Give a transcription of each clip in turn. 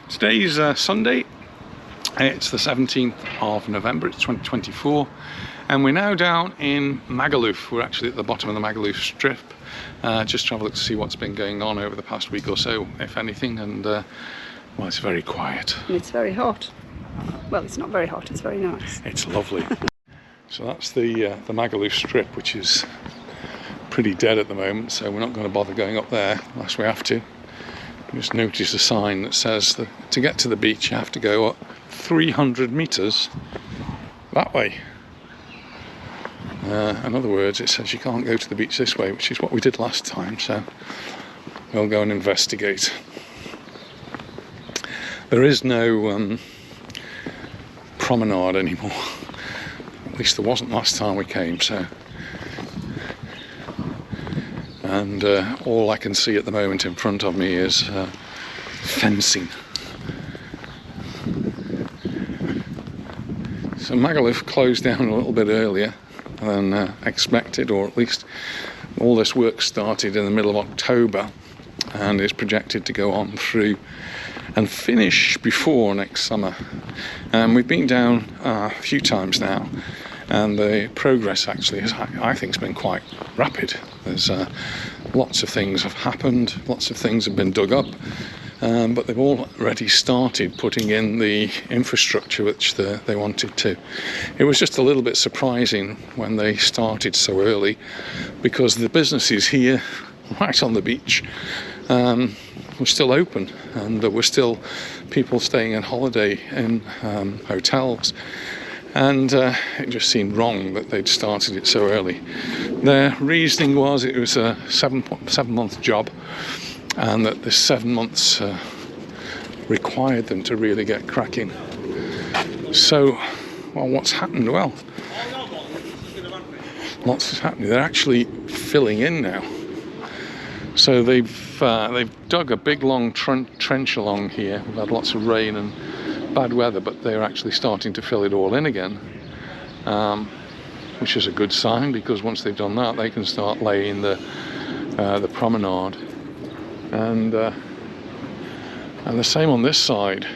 Today's Sunday, it's the 17th of November, it's 2024, and we're now down in Magaluf. We're actually at the bottom of the Magaluf strip, just trying to look to see what's been going on over the past week or so, if anything, and well, it's very quiet. And it's very hot. Well, it's not very hot, it's very nice. It's lovely. So that's the Magaluf strip, which is pretty dead at the moment, so we're not going to bother going up there unless we have to. Just notice a sign that says that to get to the beach you have to go up 300 meters that way. In other words, it says you can't go to the beach this way, which is what we did last time, so we'll go and investigate. There is no promenade anymore, at least there wasn't last time we came, so. And all I can see at the moment in front of me is fencing. So Magaluf closed down a little bit earlier than expected, or at least all this work started in the middle of October and is projected to go on through and finish before next summer. We've been down a few times now, and the progress actually is, I think, has been quite rapid. There's lots of things have happened, lots of things have been dug up, but they've already started putting in the infrastructure which they wanted to. It was just a little bit surprising when they started so early, because the businesses here, right on the beach, were still open, and there were still people staying on holiday in hotels. And it just seemed wrong that they'd started it so early. Their reasoning was it was a seven-month job, and that the 7 months required them to really get cracking. So, well, what's happened? Well, lots is happening. They're actually filling in now. So they've dug a big long trench along here. We've had lots of rain and bad weather, but they're actually starting to fill it all in again, which is a good sign, because once they've done that they can start laying the promenade, and the same on this side.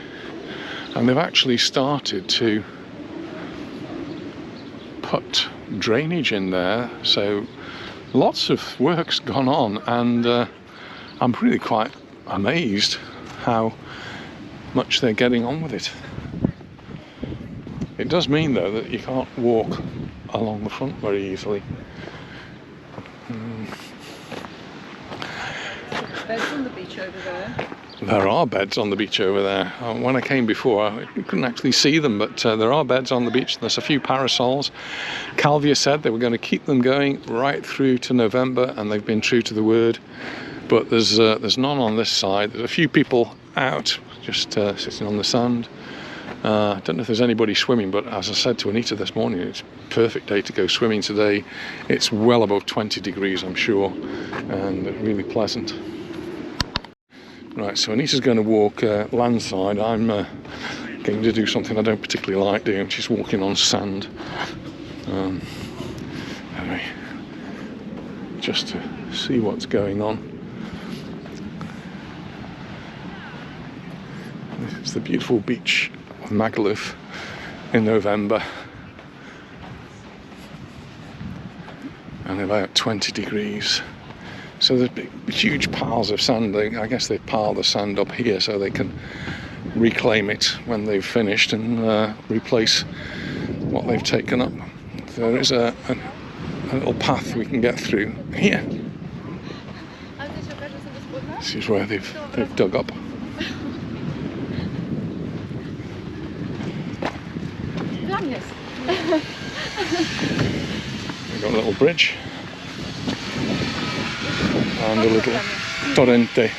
And they've actually started to put drainage in there, so lots of work's gone on, and I'm really quite amazed how much they're getting on with it. It does mean, though, that you can't walk along the front very easily. Beds on the beach over there. There are beds on the beach over there. When I came before, I couldn't actually see them, but there are beds on the beach. There's a few parasols. Calvia said they were going to keep them going right through to November, and they've been true to the word. But there's none on this side. There's a few people out just sitting on the sand. I don't know if there's anybody swimming, but as I said to Anita this morning, it's a perfect day to go swimming today. It's well above 20 degrees, I'm sure, and really pleasant. Right, so Anita's going to walk landside. I'm going to do something I don't particularly like doing, which is walking on sand. Anyway, just to see what's going on. It's the beautiful beach of Magaluf in November, and about 20 degrees. So there's huge piles of sand. I guess they pile the sand up here so they can reclaim it when they've finished and replace what they've taken up. There is a little path we can get through here. This is where they've dug up. We've got a little bridge and a little torrente.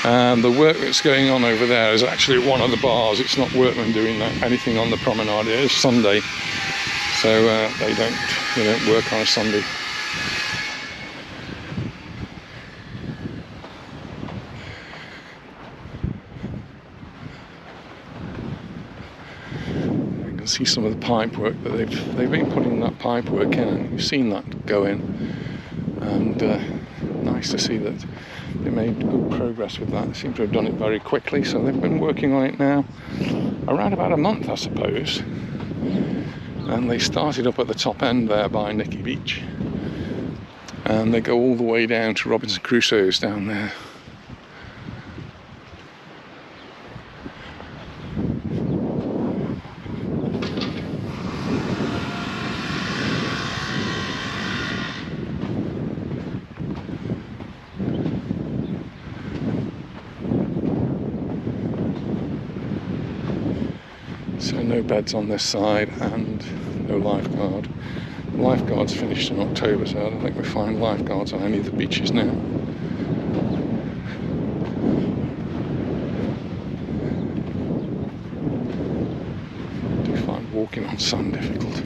And the work that's going on over there is actually at one of the bars. It's not workmen doing anything on the promenade. It is Sunday, so they don't work on a Sunday. See some of the pipe work that they've been putting that pipe work in, and you've seen that go in. and nice to see that they made good progress with that. They seem to have done it very quickly, so they've been working on it now around about a month, I suppose. And they started up at the top end there by Nicky Beach, and they go all the way down to Robinson Crusoe's down there. So no beds on this side and no lifeguard. Lifeguards finished in October, so I don't think we find lifeguards on any of the beaches now. I do find walking on sand difficult.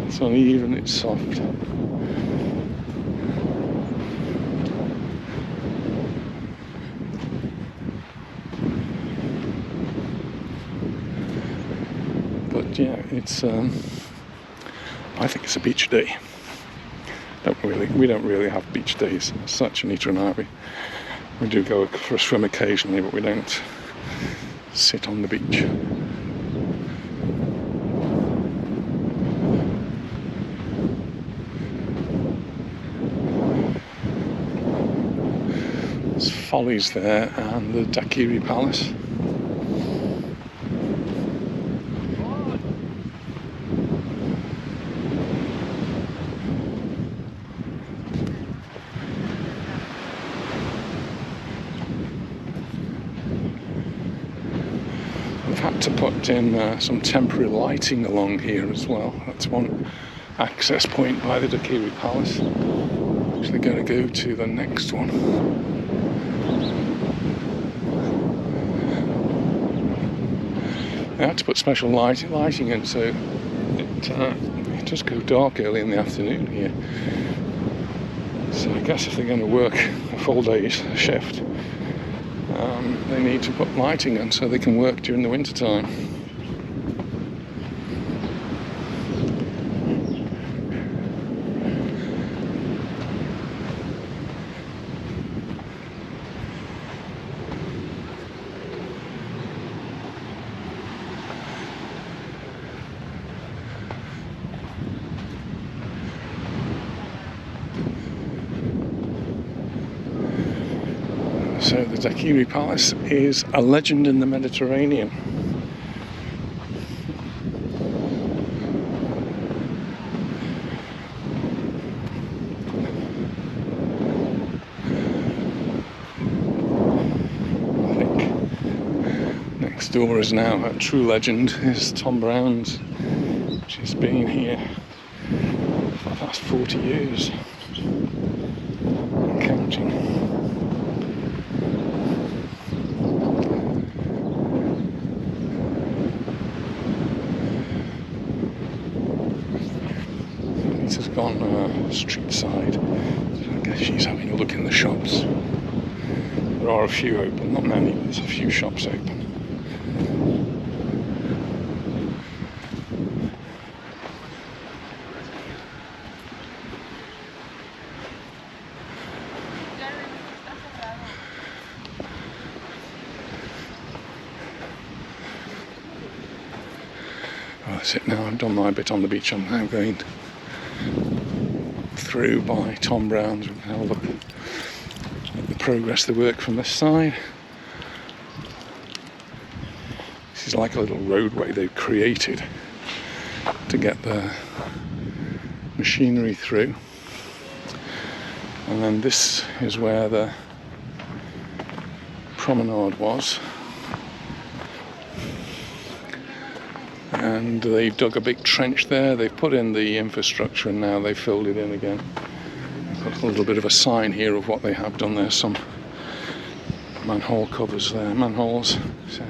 It's uneven, it's soft. But yeah, it's I think it's a beach day. We don't really have beach days as such, Anita and I. We do go for a swim occasionally, but we don't sit on the beach. There's Follies there and the Daiquiri Palace. We've had to put in some temporary lighting along here as well. That's one access point by the Daiquiri Palace. I'm actually going to go to the next one. They had to put special lighting in, so it does go dark early in the afternoon here. So I guess if they're going to work a full day's shift, they need to put lighting in so they can work during the winter time. So the Daiquiri Palace is a legend in the Mediterranean. I think next door is now a true legend is Tom Brown's, which has been here for the past 40 years and counting. Has gone street side, so I guess she's having a look in the shops. There are a few open, not many, but there's a few shops open. Well, that's it now. I've done my bit on the beach. I'm now going through by Tom Brown's. We can have a look at the progress of the work from this side. This is like a little roadway they've created to get the machinery through. And then this is where the promenade was. And they've dug a big trench there, they've put in the infrastructure, and now they've filled it in again. Got a little bit of a sign here of what they have done there, some manhole covers there, manholes. So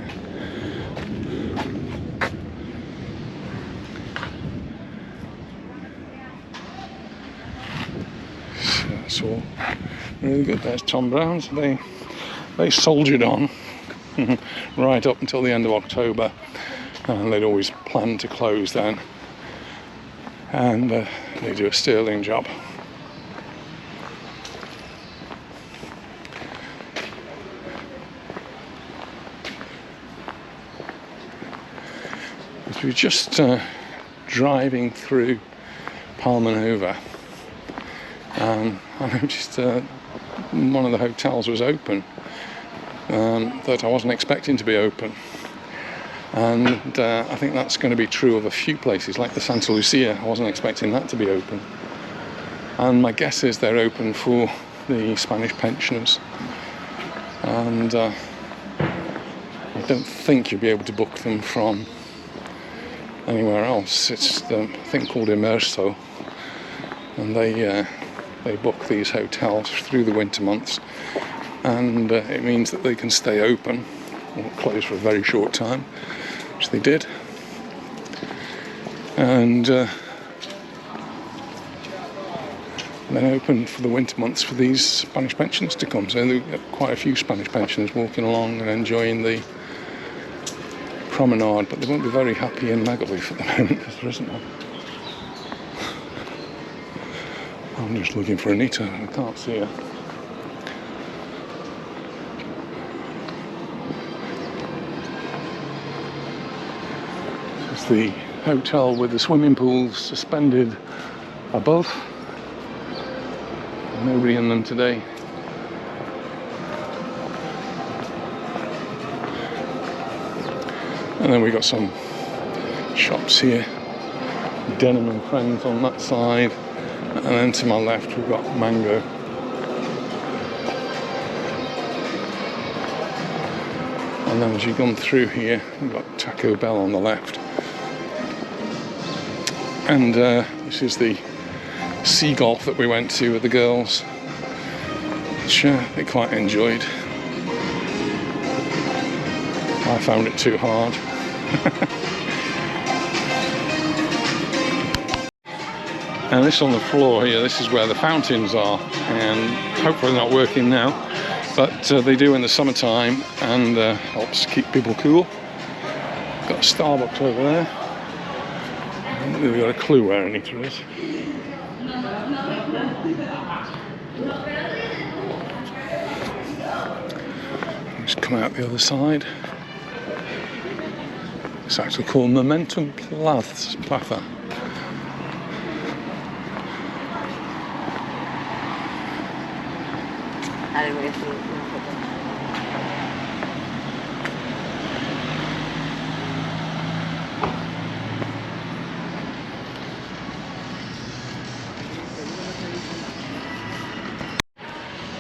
that's all really good. There's Tom Brown's. They soldiered on right up until the end of October. And they'd always planned to close then, and They do a sterling job. As we're just driving through Palmanova, I noticed one of the hotels was open that I wasn't expecting to be open, and I think that's going to be true of a few places like the Santa Lucia. I wasn't expecting that to be open, and my guess is they're open for the Spanish pensioners, and I don't think you'll be able to book them from anywhere else. It's the thing called Immerso, and they book these hotels through the winter months, and it means that they can stay open or close for a very short time, which they did, and then open for the winter months for these Spanish pensioners to come. So there are quite a few Spanish pensioners walking along and enjoying the promenade, but they won't be very happy in Magaluf at the moment because there isn't one. I'm just looking for Anita and I can't see her. It's the hotel with the swimming pools suspended above. Nobody in them today. And then we got some shops here, Denim and Friends on that side, and then to my left we've got Mango. And then as you come through here, we've got Taco Bell on the left. And this is the sea golf that we went to with the girls, which they quite enjoyed. I found it too hard. And this on the floor here, this is where the fountains are, and hopefully they're not working now, but they do in the summertime, and helps keep people cool. Got a Starbucks over there. I haven't really got a clue where Anita is. Just come out the other side. It's actually called Momentum Plaza.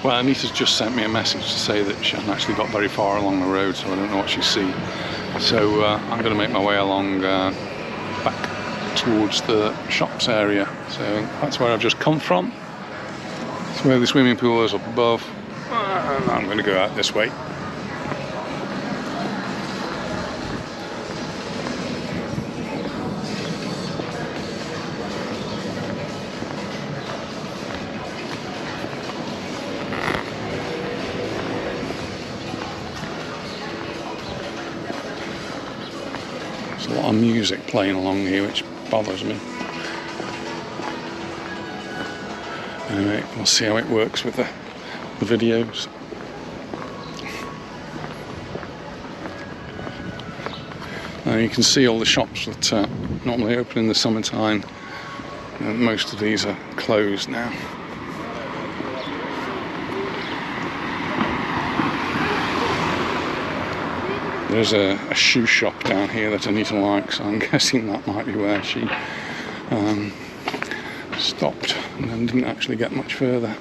Well, Anita's just sent me a message to say that she hasn't actually got very far along the road, so I don't know what she's seen. So I'm going to make my way along back towards the shops area. So that's where I've just come from. It's where the swimming pool is up above. And I'm going to go out this way. There's a lot of music playing along here, which bothers me. Anyway, we'll see how it works with the videos. Now you can see all the shops that normally open in the summertime. Most of these are closed now. There's a shoe shop down here that Anita likes, so I'm guessing that might be where she stopped and then didn't actually get much further.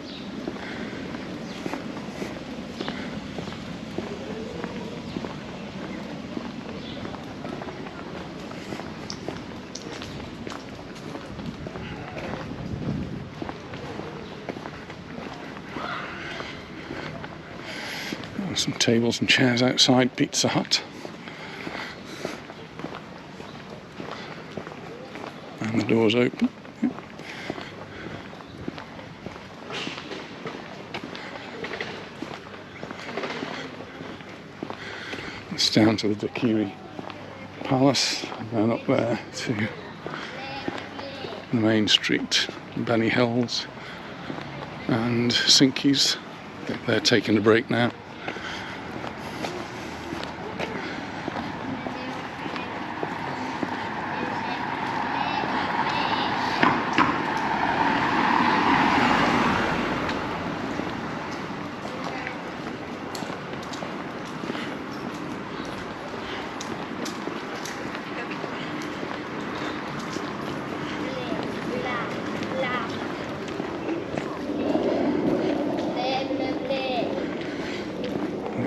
Some tables and chairs outside Pizza Hut. And the door's open. Yeah. It's down to the Dakiri Palace, and then up there to the main street, Benny Hills and Sinkies. I think they're taking a break now.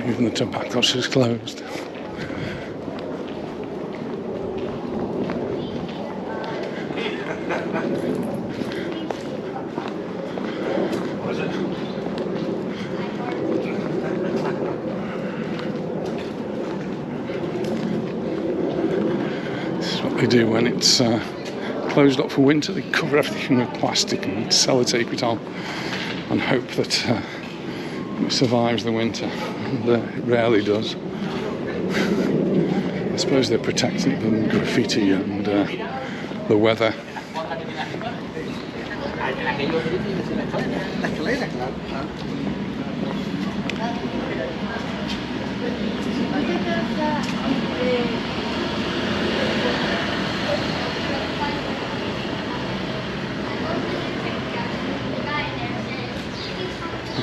Even the tobacco is closed. This is what they do when it's closed up for winter. They cover everything with plastic and sellotape it on and hope that it survives the winter. And it rarely does. I suppose they're protecting it from graffiti and the weather.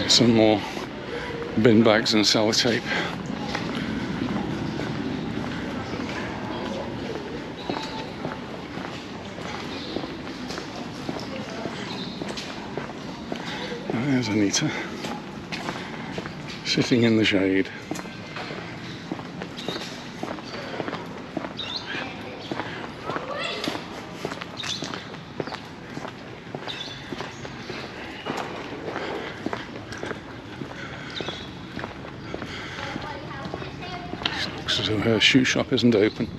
Some more bin bags and sellotape. And there's Anita, sitting in the shade. So her shoe shop isn't open.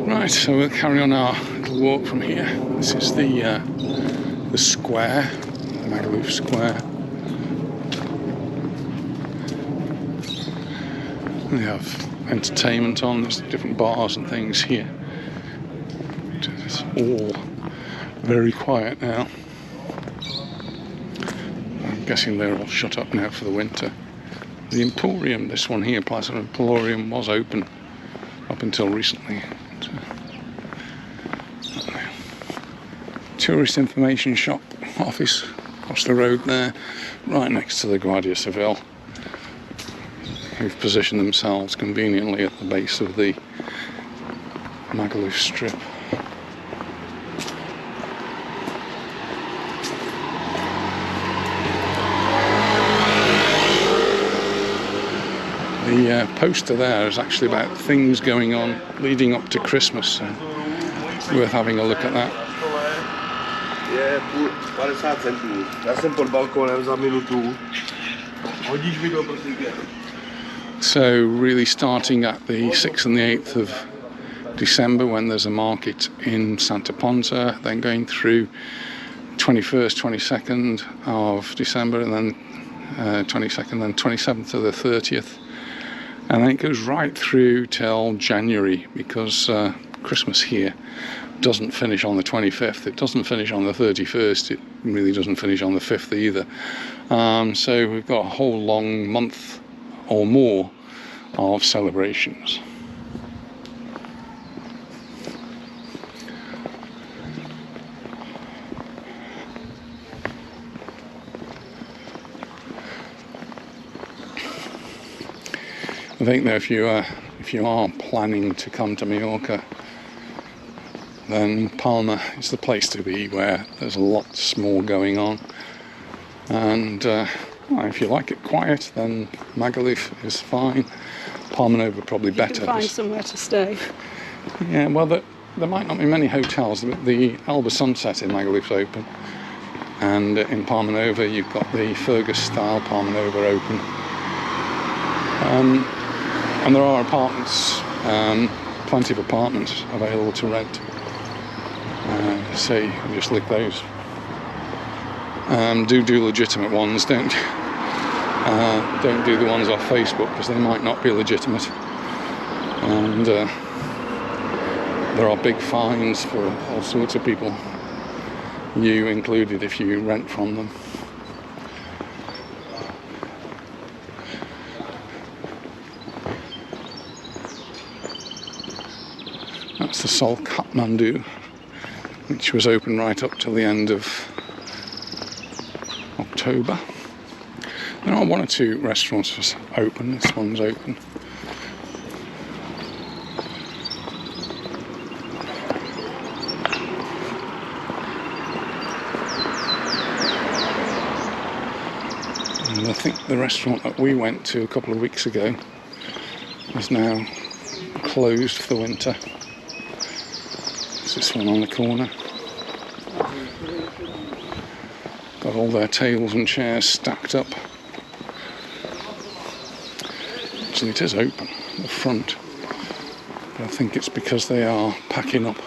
Right, so we'll carry on our little walk from here. This is the square, the Magaluf Square. They have entertainment on, there's different bars and things here. It's all very quiet now. I'm guessing they're all shut up now for the winter. The Emporium, this one here, Plaza Emporium, was open up until recently. Tourist information shop office across the road there, right next to the Guardia Civil, who've positioned themselves conveniently at the base of the Magaluf strip. The poster there is actually about things going on leading up to Christmas, so worth having a look at that. So really starting at the 6th and the 8th of December when there's a market in Santa Ponsa, then going through 21st, 22nd of December, and then 22nd, then 27th to the 30th. And then it goes right through till January, because Christmas here doesn't finish on the 25th, it doesn't finish on the 31st, it really doesn't finish on the 5th either. So we've got a whole long month or more of celebrations. I think that if you are planning to come to Mallorca, then Palma is the place to be, where there's lots more going on. And well, if you like it quiet, then Magaluf is fine. Palma Nova probably better. You can find somewhere to stay. Yeah, well, there might not be many hotels, but the Alba Sunset in Magaluf's open. And in Palma Nova, you've got the Fergus style Palma Nova open. And there are apartments, plenty of apartments available to rent. So you can just lick those. Do legitimate ones. Don't do the ones off Facebook, because they might not be legitimate. And there are big fines for all sorts of people, you included, if you rent from them. That's the Sol Kathmandu, which was open right up till the end of October. There are one or two restaurants open. This one's open. And I think the restaurant that we went to a couple of weeks ago is now closed for the winter. It's this one on the corner. Got all their tables and chairs stacked up. Actually, it is open at the front, but I think it's because they are packing up.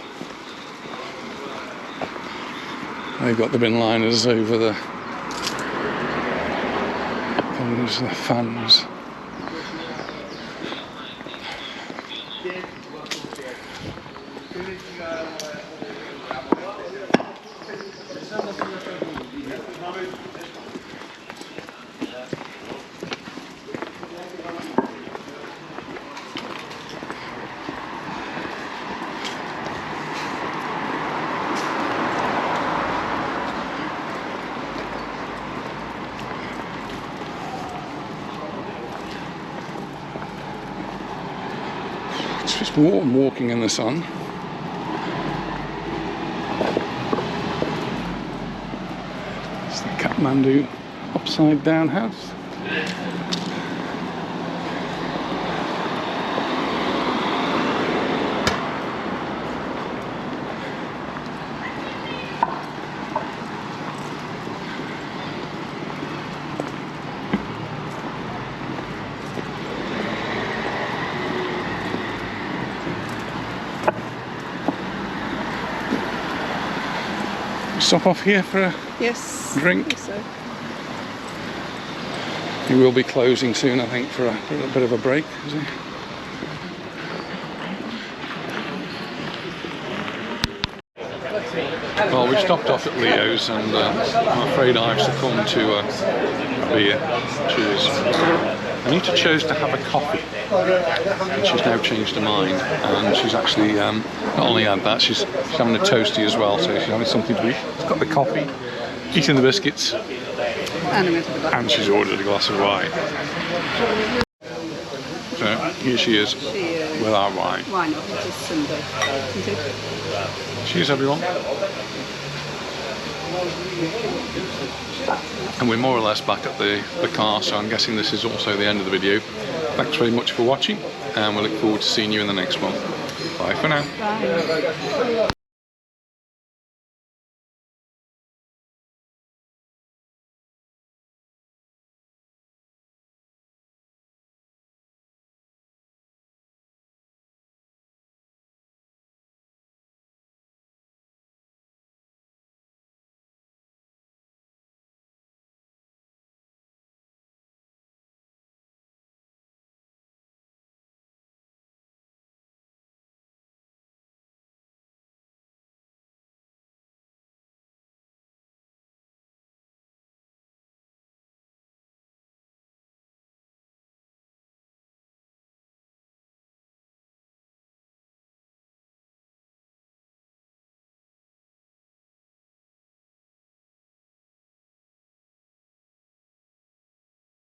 They've got the bin liners over the fans. It's just warm walking in the sun. It's the Kathmandu upside down house. Stop off here for a drink. So. He will be closing soon, I think, for a bit of a break, is he? Well, we stopped off at Leo's, and I'm afraid I've succumbed to a beer. Cheers. Anita chose to have a coffee, and she's now changed her mind, and she's actually not only had that, she's having a toastie as well, so she's having something to eat. She's got the coffee, eating the biscuits, and she's ordered a glass of wine. So here she is with our wine. Why not? It is Sunday, isn't it? Cheers, everyone. And we're more or less back at the car, so I'm guessing this is also the end of the video. Thanks very much for watching, and we look forward to seeing you in the next one. Bye for now. Bye.